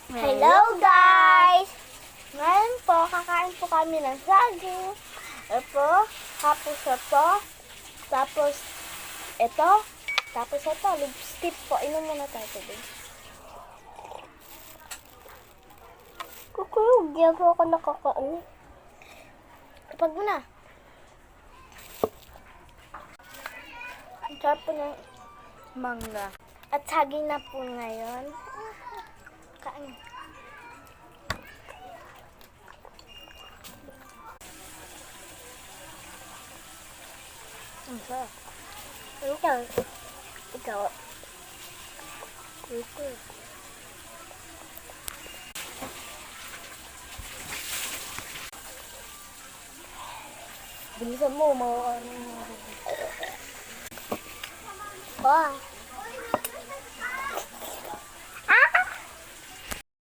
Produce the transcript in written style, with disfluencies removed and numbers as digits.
Hello guys! Ngayon po, kakain po kami ng saging. Ito, tapos ito, tapos ito, lipstick po. Inom muna tayo today. Kukulog, di ako nakakaano. Kapag mo na. Ang sarap po ng mangga. At saging na po ngayon. Kain. Ang sarap. Ikaw. Ikaw. Ito. Bilisan mo, mga ano.